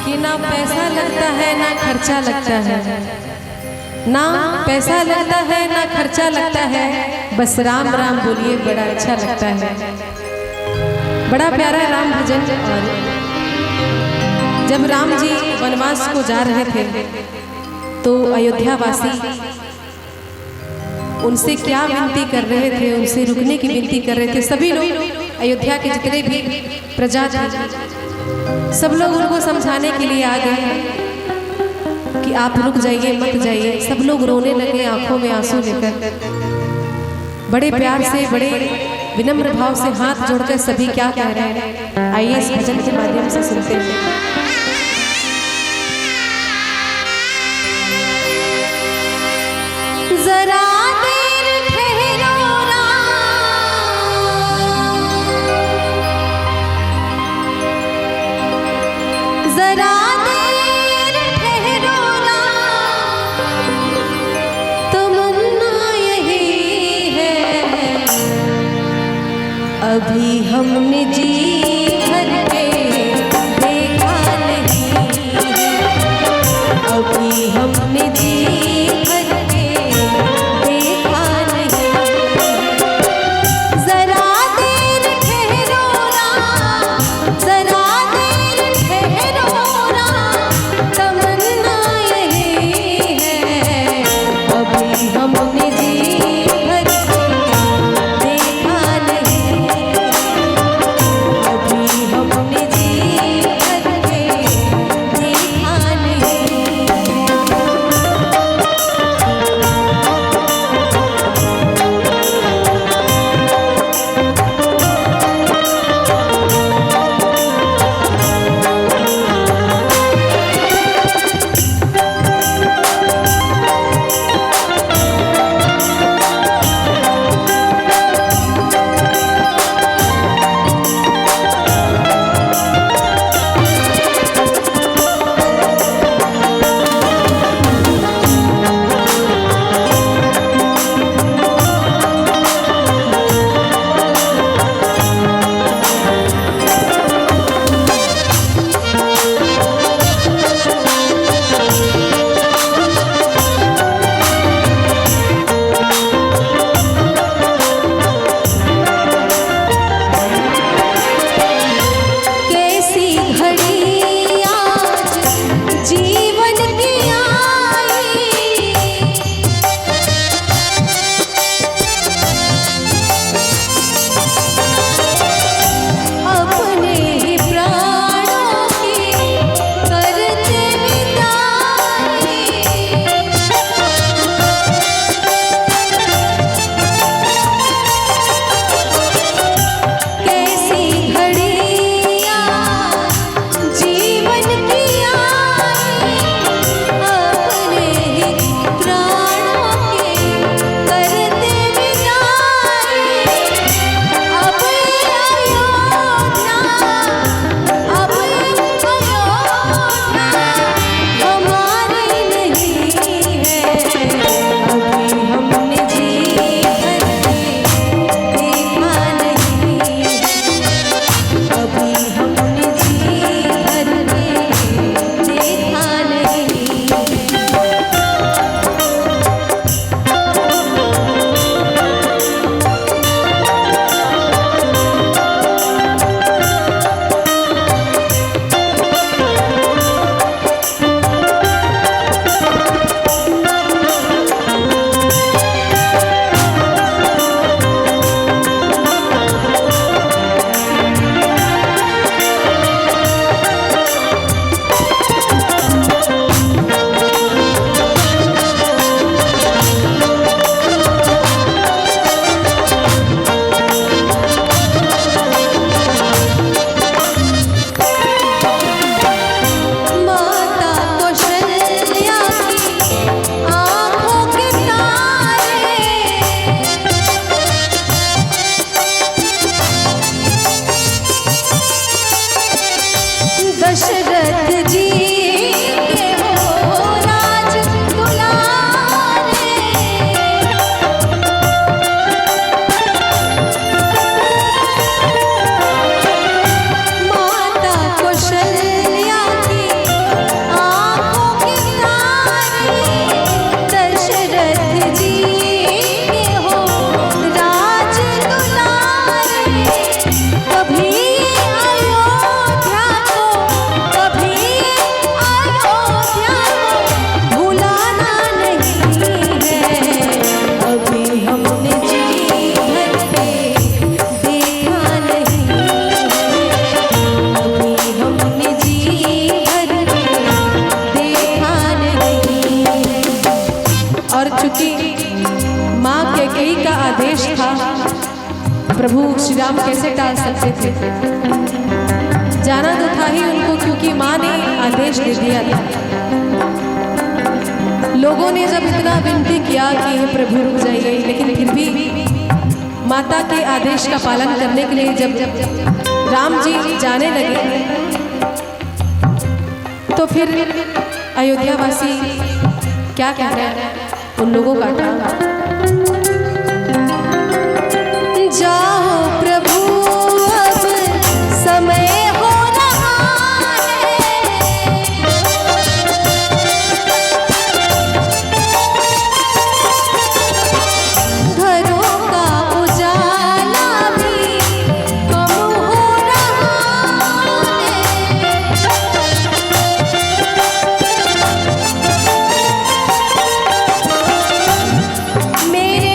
कि ना पैसा लगता है ना खर्चा लगता है, ना पैसा लगता है ना खर्चा लगता है, बस राम राम बोलिए बड़ा अच्छा लगता है। बड़ा प्यारा राम भजन। और जब राम जी वनवास को जा रहे थे तो अयोध्या वासी उनसे क्या विनती कर रहे थे, उनसे रुकने की विनती कर रहे थे। सभी लोग अयोध्या के जितने भी प्रजा थे सब लोग उनको समझाने के लिए आ गए कि आप रुक जाइए, मत जाइए। सब लोग रोने लगे आंखों में आंसू लेकर। बड़े प्यार से, बड़े विनम्र भाव से हाथ जोड़कर सभी क्या कह रहे हैं, आइए इस भजन के माध्यम से सुनते हैं। जरा अभी हमने जी भर के देखा नहीं, अभी हमने जी भर के देखा नहीं। जरा देर ठहरो ना, जरा देर ठहरो ना, तमन्ना यही है, अभी हमने जी भर के देखा नहीं। प्रभु श्री राम कैसे टाल सकते थे। जाना तो था ही उनको, क्योंकि माँ ने आदेश दे दिया था। लोगों ने जब इतना विनती किया कि हे प्रभु रुक जाइए, लेकिन फिर भी माता के आदेश का पालन करने के लिए जब राम जी जाने लगे, तो फिर अयोध्यावासी क्या कह रहे हैं उन लोगों का था, जाओ प्रभु अब समय हो रहा है, घरों का उजाला भी कम हो रहा है। मेरे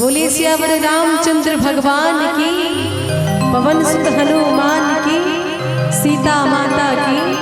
बोलिए सियावर रामचंद्र भगवान की, पवन सुत हनुमान की, सीता माता की।